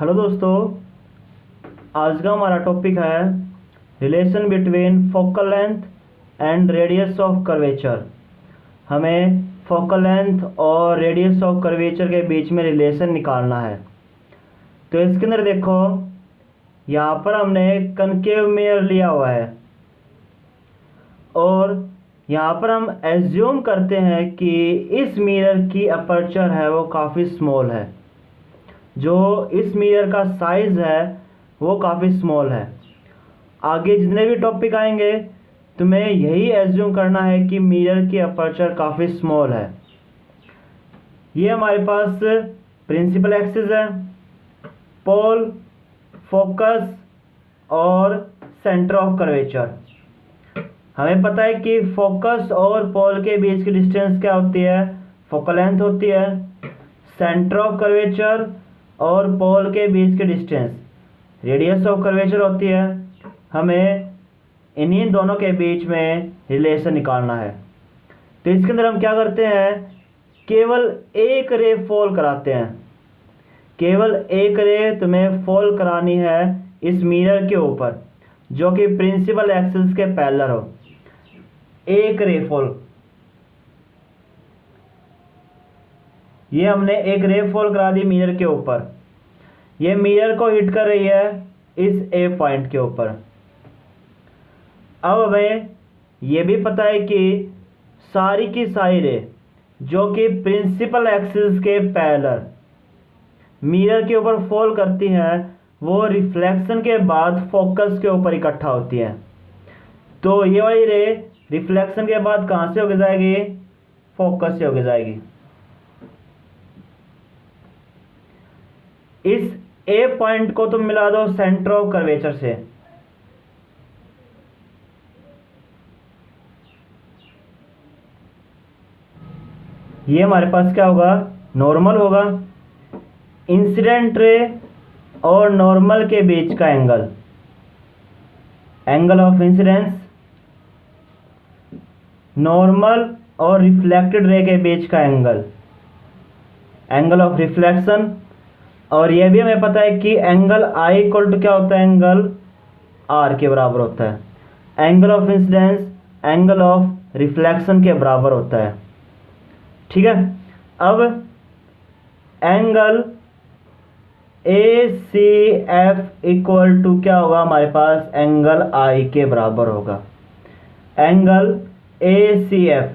Hello दोस्तों, आज का हमारा टॉपिक है relation between focal length and radius of curvature. हमें फोकल लेंथ और रेडियस ऑफ कर्वेचर के बीच में रिलेशन निकालना है। तो इसके अंदर देखो, यहाँ पर हमने कनकेव मिरर लिया हुआ है और यहाँ पर हम एज्यूम करते हैं कि इस मिरर की अपर्चर है वो काफ़ी स्मॉल है। जो इस मिरर का साइज़ है वो काफ़ी स्मॉल है। आगे जितने भी टॉपिक आएंगे तुम्हें यही एज्यूम करना है कि मिरर की अपर्चर काफ़ी स्मॉल है। ये हमारे पास प्रिंसिपल एक्सिस है, पोल, फोकस और सेंटर ऑफ कर्वेचर। हमें पता है कि फोकस और पोल के बीच की डिस्टेंस क्या होती है, फोकल लेंथ होती है। सेंटर ऑफ कर्वेचर और पोल के बीच की डिस्टेंस रेडियस ऑफ कर्वेचर होती है। हमें इन्हीं दोनों के बीच में रिलेशन निकालना है। तो इसके अंदर हम क्या करते हैं, केवल एक रे फॉल कराते हैं। केवल एक रे तुम्हें फॉल करानी है इस मिरर के ऊपर जो कि प्रिंसिपल एक्सिस के पैरेलल हो। एक रे फॉल, ये हमने एक रे फॉल करा दी मिरर के ऊपर। ये मिरर को हिट कर रही है इस ए पॉइंट के ऊपर। अब हमें ये भी पता है कि सारी की सारी रे जो कि प्रिंसिपल एक्सिस के पैरेलल मिरर के ऊपर फॉल करती हैं वो रिफ्लेक्शन के बाद फोकस के ऊपर इकट्ठा होती हैं। तो ये वाली रे रिफ्लेक्शन के बाद कहाँ से होके जाएगी, फोकस से होके जाएगी। इस ए पॉइंट को तुम मिला दो सेंटर ऑफ कर्वेचर से। ये हमारे पास क्या होगा, नॉर्मल होगा। इंसिडेंट रे और नॉर्मल के बीच का angle, angle of incidence. Normal और रिफ्लेक्टेड रे के बीच का एंगल, एंगल ऑफ रिफ्लेक्शन। और यह भी हमें पता है कि एंगल आई इक्वल टू क्या होता है, एंगल आर के बराबर होता है। Angle of incidence angle of reflection के बराबर होता है। ठीक है, अब angle A C F equal to क्या होगा हमारे पास, एंगल आई के बराबर होगा। एंगल ए सी एफ,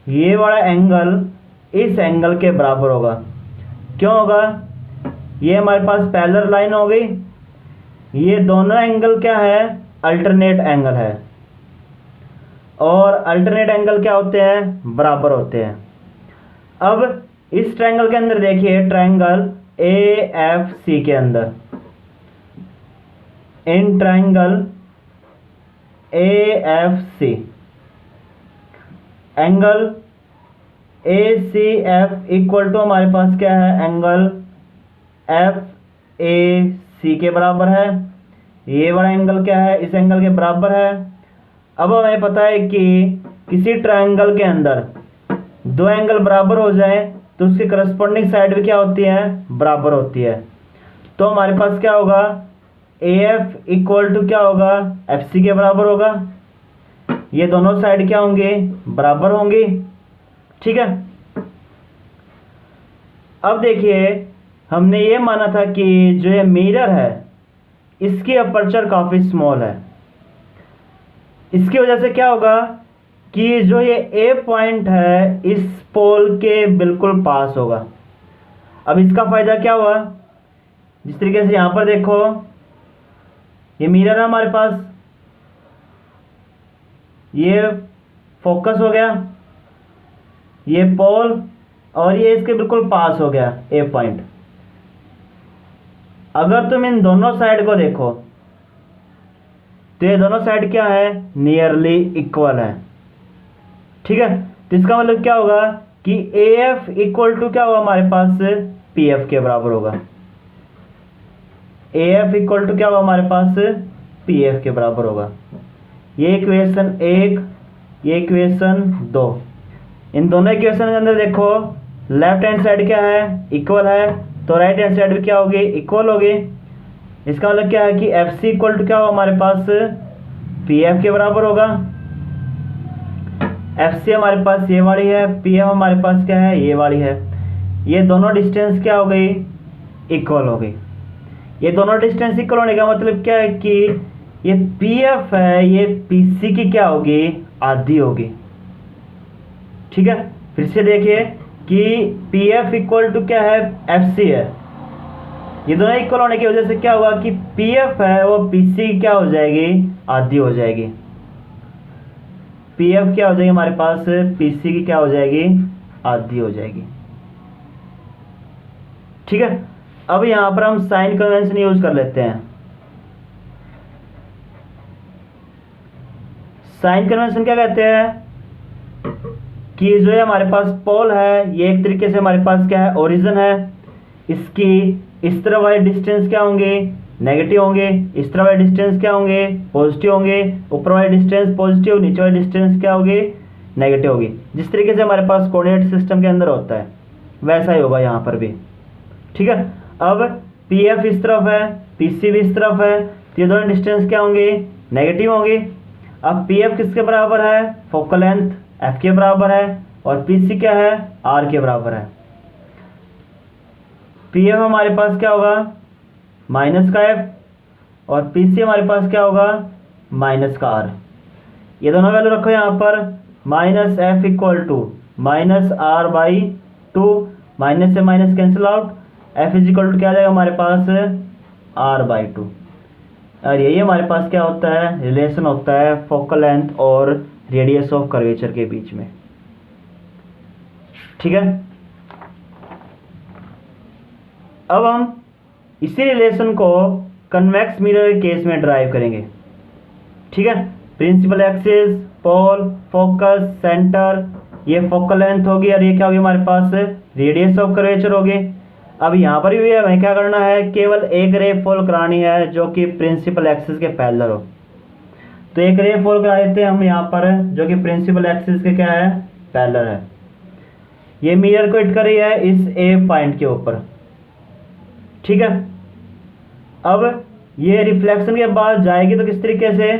ये वाला एंगल इस एंगल के बराबर होगा। क्यों होगा, ये हमारे पास पैरेलल लाइन हो गई। ये दोनों एंगल क्या है, अल्टरनेट एंगल है। और अल्टरनेट एंगल क्या होते हैं, बराबर होते हैं। अब इस ट्रायंगल के अंदर देखिए, ट्रायंगल ए एफ सी के अंदर, in triangle A F C angle A C F equal to हमारे पास क्या है, एंगल एफ ए सी के बराबर है। ये वाला एंगल क्या है, इस एंगल के बराबर है। अब हमें पता है कि किसी ट्रायंगल के अंदर दो एंगल बराबर हो जाए तो उसकी करस्पॉन्डिंग साइड भी क्या होती है, बराबर होती है। तो हमारे पास क्या होगा, ए एफ इक्वल टू क्या होगा, एफ सी के बराबर होगा। ये दोनों साइड क्या होंगे, बराबर होंगी। ठीक है, अब देखिए हमने ये माना था कि जो ये मिरर है इसकी अपर्चर काफ़ी स्मॉल है। इसकी वजह से क्या होगा कि जो ये ए पॉइंट है इस पोल के बिल्कुल पास होगा। अब इसका फ़ायदा क्या हुआ, जिस तरीके से यहाँ पर देखो, ये मिरर है हमारे पास, ये फोकस हो गया, ये पोल, और ये इसके बिल्कुल पास हो गया ए पॉइंट। अगर तुम इन दोनों साइड को देखो तो ये दोनों साइड क्या है, नियरली इक्वल है। ठीक है, तो इसका मतलब क्या होगा कि ए एफ इक्वल टू क्या होगा हमारे पास, पी एफ के बराबर होगा। ए एफ इक्वल टू क्या होगा हमारे पास, पी एफ के बराबर होगा। ये इक्वेशन 1, ये इक्वेशन 2। इन दोनों इक्वेशन के अंदर देखो लेफ्ट हैंड साइड क्या है, इक्वल है, तो राइट हैंड साइड भी क्या होगी, इक्वल होगी। इसका मतलब क्या है कि एफ सी इक्वल टू क्या होगा हमारे पास, पी एफ के बराबर होगा। एफ सी हमारे पास ये वाली है, पी एफ हमारे पास क्या है, ये वाली है। ये दोनों डिस्टेंस क्या हो गई, इक्वल हो गई। ये दोनों डिस्टेंस इक्वल होने का मतलब क्या है कि ये पी एफ है, ये पी सी की क्या होगी, आधी होगी। ठीक है, फिर से देखिए कि पी एफ इक्वल टू क्या है, एफ सी है। ये दोनों इक्वल होने की वजह से क्या होगा कि पी एफ है वो पी सी की क्या हो जाएगी, आधी हो जाएगी। पी एफ क्या हो जाएगी हमारे पास, पी सी की क्या हो जाएगी, आधी हो जाएगी। ठीक है, अब यहां पर हम साइन कन्वेंशन यूज कर लेते हैं। साइन कन्वेंशन क्या कहते हैं कि जो है हमारे पास पोल है, ये एक तरीके से हमारे पास क्या है, ओरिजिन है। इसकी इस तरफ वाले डिस्टेंस क्या होंगे, नेगेटिव होंगे। इस तरफ वाले डिस्टेंस क्या होंगे, पॉजिटिव होंगे। ऊपर वाले डिस्टेंस पॉजिटिव, नीचे वाले डिस्टेंस क्या होंगे, नेगेटिव होगी। जिस तरीके से हमारे पास कोऑर्डिनेट सिस्टम के अंदर होता है वैसा ही होगा यहाँ पर भी। ठीक है, अब पी एफ इस तरफ है, पी सी भी इस तरफ है, तो ये दोनों डिस्टेंस क्या होंगे, नेगेटिव होंगे। अब पी एफ किसके बराबर है, फोकल लेंथ एफ के बराबर है, और पी सी क्या है, आर के बराबर है। पी एफ हमारे पास क्या होगा, माइनस का एफ, और पी सी हमारे पास क्या होगा, माइनस का आर। ये दोनों वैल्यू रखो यहाँ पर, minus F equal to minus R by two, minus से minus cancel out, F is equal to क्या आ जाएगा हमारे पास, आर बाई टू। और यही हमारे पास क्या होता है, रिलेशन होता है फोकल लेंथ और रेडियस ऑफ कर्वेचर के बीच में। ठीक है, अब हम इसी रिलेशन को कन्वेक्स मिरर के केस में ड्राइव करेंगे। ठीक है, प्रिंसिपल एक्सिस, पोल, फोकस, सेंटर, ये फोकल लेंथ होगी और ये क्या होगी हमारे पास, रेडियस ऑफ कर्वेचर होगी। अब यहाँ पर भी हमें क्या करना है, केवल एक रे फॉल करानी है जो कि प्रिंसिपल एक्सिस के पैरेलल हो। तो एक रे फॉल करा देते हैं हम यहाँ पर, जो कि प्रिंसिपल एक्सिस के क्या है, पैरेलल है। ये मिरर को हिट कर रही है इस ए पॉइंट के ऊपर। ठीक है, अब ये रिफ्लेक्शन के बाद जाएगी तो किस तरीके से,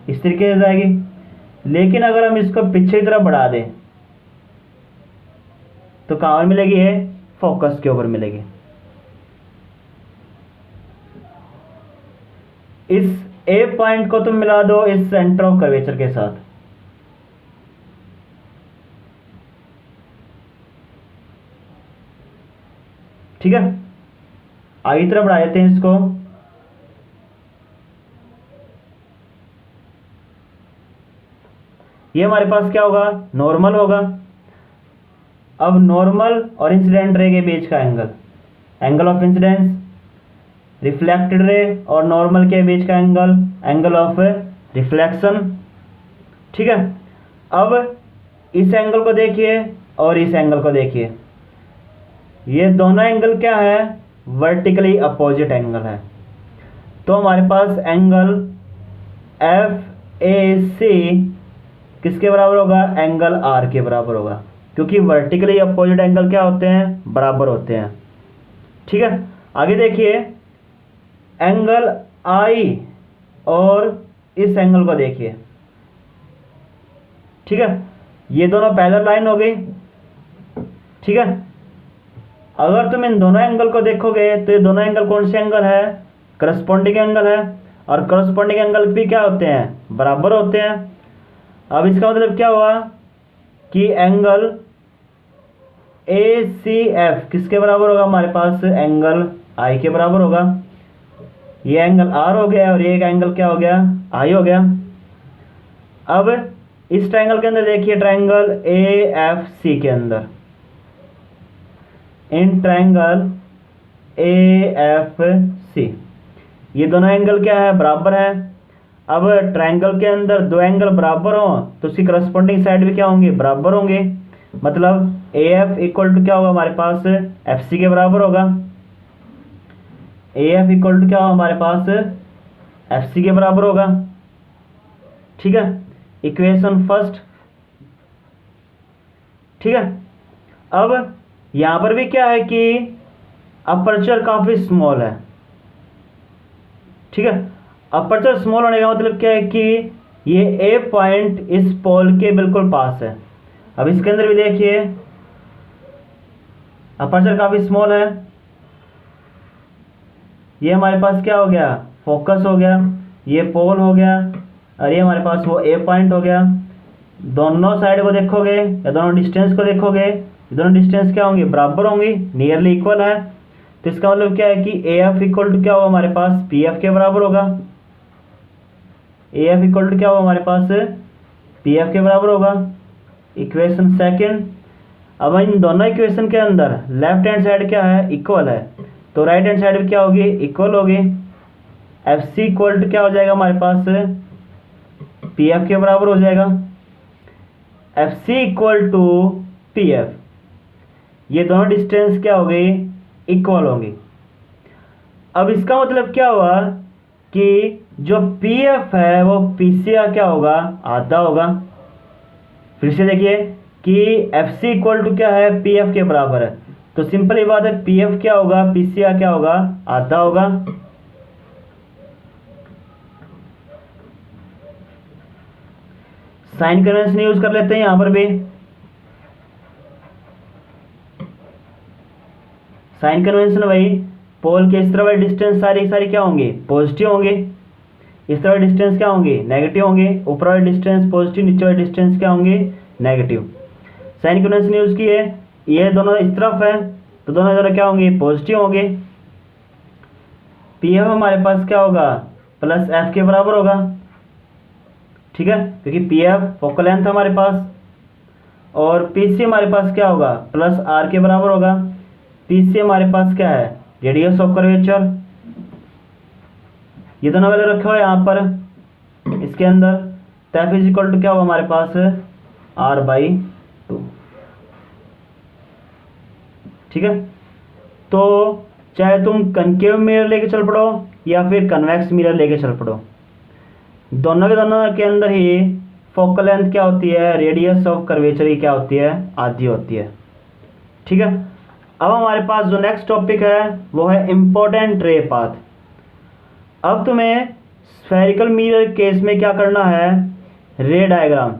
इस तरीके से जाएगी। लेकिन अगर हम इसको पीछे की तरफ बढ़ा दें तो कहाँ पर मिलेगी, ये फोकस के ऊपर मिलेगी। इस ए पॉइंट को तुम मिला दो इस सेंटर ऑफ कर्वेचर के साथ। ठीक है, आगे तरफ बढ़ा देते हैं इसको। ये हमारे पास क्या होगा, नॉर्मल होगा। अब नॉर्मल और इंसिडेंट रे के बीच का angle, angle of incidence, reflected ray और नॉर्मल के बीच का एंगल, एंगल ऑफ रिफ्लेक्शन। ठीक है, अब इस एंगल को देखिए और इस एंगल को देखिए, ये दोनों एंगल क्या है, वर्टिकली अपोजिट एंगल है। तो हमारे पास एंगल एफ ए सी किसके बराबर होगा, एंगल आर के बराबर होगा, क्योंकि वर्टिकली अपोजिट एंगल क्या होते हैं, बराबर होते हैं। ठीक है, आगे देखिए, एंगल आई और इस एंगल को देखिए। ठीक है, ये दोनों पैरेलल लाइन हो गई। ठीक है, अगर तुम इन दोनों एंगल को देखोगे तो ये दोनों एंगल कौन से एंगल है, करस्पॉन्डिंग एंगल है, और करस्पॉन्डिंग एंगल भी क्या होते हैं, बराबर होते हैं। अब इसका मतलब क्या हुआ कि एंगल ए सी एफ किसके बराबर होगा हमारे पास, एंगल आई के बराबर होगा। ये एंगल आर हो गया और ये एंगल क्या हो गया, आई हो गया। अब इस ट्रायंगल के अंदर देखिए, ट्रायंगल ए एफ सी के अंदर, इन ट्रायंगल ए एफ सी ये दोनों एंगल क्या है, बराबर है। अब ट्रायंगल के अंदर दो एंगल बराबर हो तो उसकी करस्पॉन्डिंग साइड भी क्या होंगे, बराबर होंगे। मतलब ए एफ इक्वल टू क्या होगा हमारे पास, एफ सी के बराबर होगा। ए एफ इक्वल टू क्या होगा हमारे पास, एफ सी के बराबर होगा। ठीक है, इक्वेशन फर्स्ट। ठीक है, अब यहां पर भी क्या है कि अपर्चर काफ़ी स्मॉल है। ठीक है, अपर्चर स्मॉल होने का मतलब क्या है कि ये ए पॉइंट इस पोल के बिल्कुल पास है। अब इसके अंदर भी देखिए अपर्चर काफ़ी स्मॉल है। ये हमारे पास क्या हो गया, फोकस हो गया, ये पोल हो गया, और ये हमारे पास वो ए पॉइंट हो गया। दोनों साइड को देखोगे या दोनों डिस्टेंस को देखोगे, दोनों डिस्टेंस क्या होंगी, बराबर होंगी, नियरली इक्वल है। तो इसका मतलब क्या है कि ए एफ इक्वल टू क्या होगा हमारे पास, पी एफ के बराबर होगा। ए एफ इक्वल टू क्या होगा हमारे पास, पी एफ के बराबर होगा। Equation second. अब इन दोनों इक्वेशन के अंदर लेफ्ट हैंड साइड क्या है, इक्वल है, तो राइट हैंड साइड भी क्या होगी, इक्वल होगी। एफ सी इक्वल टू क्या हो जाएगा हमारे पास, पी एफ के बराबर हो जाएगा। F C equal to P F, ये दोनों डिस्टेंस क्या हो गई, इक्वल होंगी। अब इसका मतलब क्या हुआ कि जो पी एफ है वो पी सी का क्या होगा, आधा होगा। फिर से देखिए कि एफ सी इक्वल टू क्या है, पी एफ के बराबर है, तो सिंपल ये बात है, पी एफ क्या होगा, पी सी का क्या होगा, आधा होगा। साइन कन्वेंशन यूज कर लेते हैं यहां पर भी। साइन कन्वेंशन वही, पोल के इस तरह वाले डिस्टेंस सारी सारी क्या होंगे, पॉजिटिव होंगे, इस तरह डिस्टेंस क्या होंगे, नेगेटिव होंगे। ऊपर वाले डिस्टेंस पॉजिटिव, नीचे वाले डिस्टेंस क्या होंगे, नेगेटिव। साइन कन्वेंशन यूज किए, ये दोनों इस तरफ है तो दोनों जरा क्या होंगे, पॉजिटिव होंगे। पी एफ हमारे पास क्या होगा, प्लस एफ के बराबर होगा। ठीक है, क्योंकि पी एफ फोकल लेंथ हमारे पास, और पी सी हमारे पास क्या होगा, प्लस आर के बराबर होगा। पी सी हमारे पास क्या है, रेडियस ऑफ कर्वेचर। ये दोनों वाले रखे हुए यहाँ पर इसके अंदर, तो एफ इज इक्वल टू क्या होगा हमारे पास, आर बाई 2। ठीक है, तो चाहे तुम कनकेव मिरर लेके चल पड़ो या फिर कन्वेक्स मिरर लेके चल पड़ो, दोनों के अंदर ही फोकल लेंथ क्या होती है, रेडियस ऑफ कर्वेचर ही क्या होती है, आधी होती है। ठीक है, अब हमारे पास जो नेक्स्ट टॉपिक है वो है इम्पोर्टेंट रे पाथ। अब तुम्हें स्फेरिकल मिरर केस में क्या करना है, रे डायग्राम,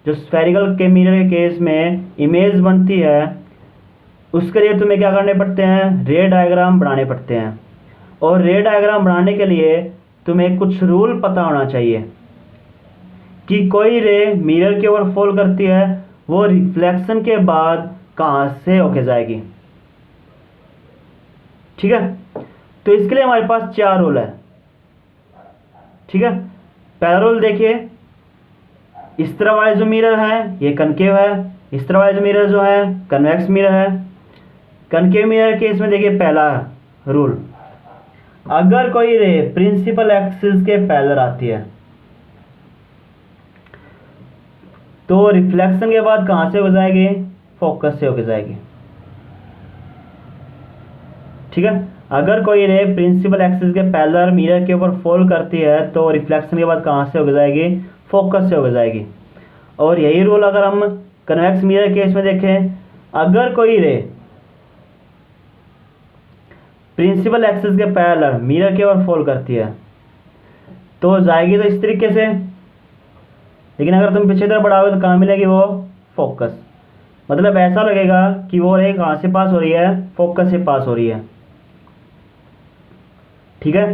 जो स्फेरिकल के मिरर के केस में इमेज बनती है उसके लिए तुम्हें क्या करने पड़ते हैं, रे डायग्राम बनाने पड़ते हैं। और रे डायग्राम बनाने के लिए तुम्हें कुछ रूल पता होना चाहिए कि कोई रे मिरर के ओर फॉल करती है वो रिफ्लेक्शन के बाद कहाँ से होके जाएगी। ठीक है, तो इसके लिए हमारे पास 4 रूल है। ठीक है, पहला रूल देखिए, इस तरह वाले जो मिरर है ये कनकेव है, इस तरह वाले जो मिरर जो है कन्वेक्स मिरर है। कनकेव मिरर के इसमें देखिए पहला रूल, अगर कोई रे प्रिंसिपल एक्सिस के पैरेलल आती है तो रिफ्लेक्शन के बाद कहां से हो जाएगी, फोकस से होकर जाएगी। ठीक है, अगर कोई रे प्रिंसिपल एक्सिस के पैरेलल मिरर के ऊपर फॉल करती है तो रिफ्लेक्शन के बाद कहां से होकर जाएगी, फोकस से होकर जाएगी। और यही रूल अगर हम कन्वेक्स मिरर केस में देखें, अगर कोई रे प्रिंसिपल एक्सिस के पैरेलल मिरर के ओर फॉल करती है तो जाएगी तो इस तरीके से, लेकिन अगर तुम पीछे तरफ बढ़ाओगे तो कहाँ मिलेगी वो, फोकस। मतलब ऐसा लगेगा कि वो रे कहाँ से पास हो रही है, फोकस से पास हो रही है। ठीक है,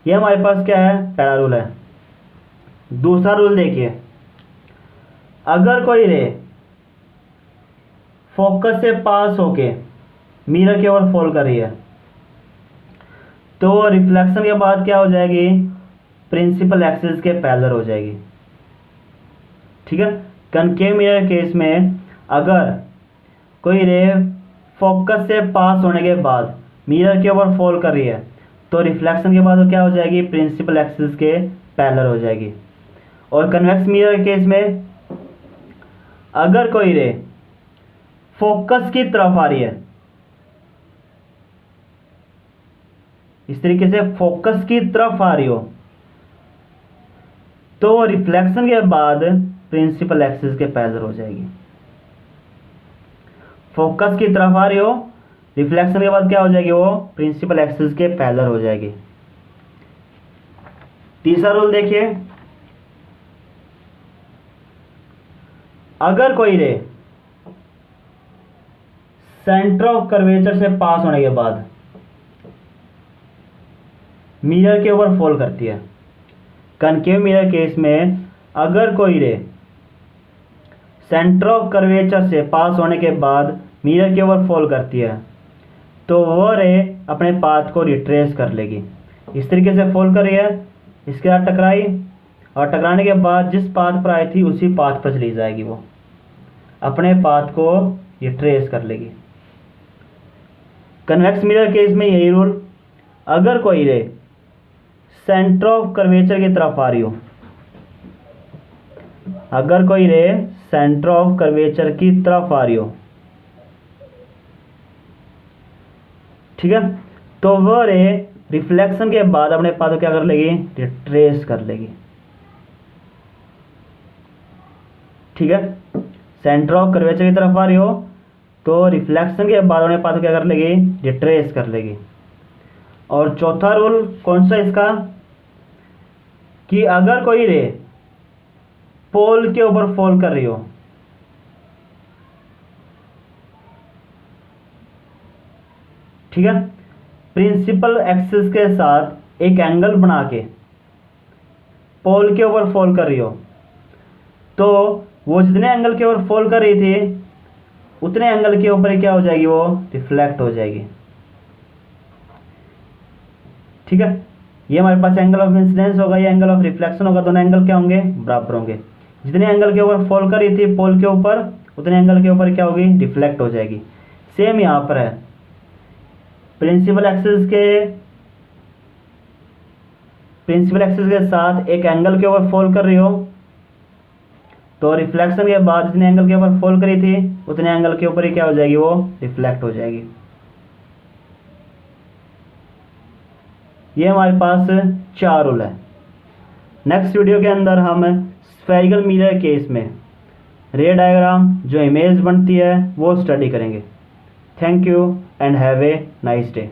ये हमारे पास क्या है, पहला रूल है। दूसरा रूल देखिए, अगर कोई रे फोकस से पास होके मिरर के ओर फॉल कर रही है तो रिफ्लेक्शन के बाद क्या हो जाएगी, प्रिंसिपल एक्सिस के पैरेलल हो जाएगी। ठीक है, कनकेव मिरर केस में अगर कोई रे फोकस से पास होने के बाद मिरर के ऊपर फॉल कर रही है तो रिफ्लेक्शन के बाद वो क्या हो जाएगी, प्रिंसिपल एक्सिस के पैरेलल हो जाएगी। और कन्वेक्स मिरर केस में अगर कोई रे फोकस की तरफ आ रही है, इस तरीके से फोकस की तरफ आ रही हो तो रिफ्लेक्शन के बाद प्रिंसिपल एक्सिस के पैरेलल हो जाएगी। फोकस की तरफ आ रही हो रिफ्लेक्शन के बाद क्या हो जाएगी, वो प्रिंसिपल एक्सिस के पैरेलल हो जाएगी। तीसरा रूल देखिए, अगर कोई रे सेंटर ऑफ कर्वेचर से पास होने के बाद मिरर के ऊपर फॉल करती है, कनकेव मिरर केस में अगर कोई रे सेंटर ऑफ कर्वेचर से पास होने के बाद मिरर के ऊपर फॉल करती है, तो वो रे अपने पाथ को रिट्रेस कर लेगी। इस तरीके से फॉल कर रही है, इसके साथ टकराई और टकराने के बाद जिस पाथ पर आई थी उसी पाथ पर चली जाएगी, वो अपने पाथ को रिट्रेस कर लेगी। कन्वेक्स मिरर केस में यही रूल, अगर कोई रे सेंटर ऑफ कर्वेचर की तरफ आ रही हो, अगर कोई रे सेंटर ऑफ कर्वेचर की तरफ आ रही हो, ठीक है, तो वो रे रिफ्लेक्शन के बाद अपने पाथ को क्या कर लेगी, रिट्रेस कर लेगी। ठीक है, सेंटर ऑफ कर्वेचर की तरफ आ रही हो तो रिफ्लेक्शन के बाद अपने पाथ को क्या कर लेगी, रिट्रेस कर लेगी। और चौथा रूल कौन सा इसका, कि अगर कोई रे पोल के ऊपर फॉल कर रही हो, ठीक है, प्रिंसिपल एक्सिस के साथ एक एंगल बना के पोल के ऊपर फॉल कर रही हो, तो वो जितने एंगल के ऊपर फॉल कर रही थी उतने एंगल के ऊपर क्या हो जाएगी, वो रिफ्लेक्ट हो जाएगी। ठीक है, ये हमारे पास एंगल ऑफ इंसिडेंस होगा, ये एंगल ऑफ रिफ्लेक्शन होगा, दोनों एंगल क्या होंगे, बराबर होंगे। जितने एंगल के ऊपर फॉल कर रही थी पोल के ऊपर उतने एंगल के ऊपर क्या होगी, रिफ्लेक्ट हो जाएगी। सेम यहाँ पर है, प्रिंसिपल एक्सिस के साथ एक एंगल के ऊपर फॉल कर रही हो तो रिफ्लेक्शन के बाद जितने एंगल के ऊपर फॉल करी थी उतने एंगल के ऊपर ही क्या हो जाएगी, वो रिफ्लेक्ट हो जाएगी। ये हमारे पास 4 रूल है। नेक्स्ट वीडियो के अंदर हम स्फेरिकल मिरर केस में रे डायग्राम जो इमेज बनती है वो स्टडी करेंगे। Thank you and have a nice day.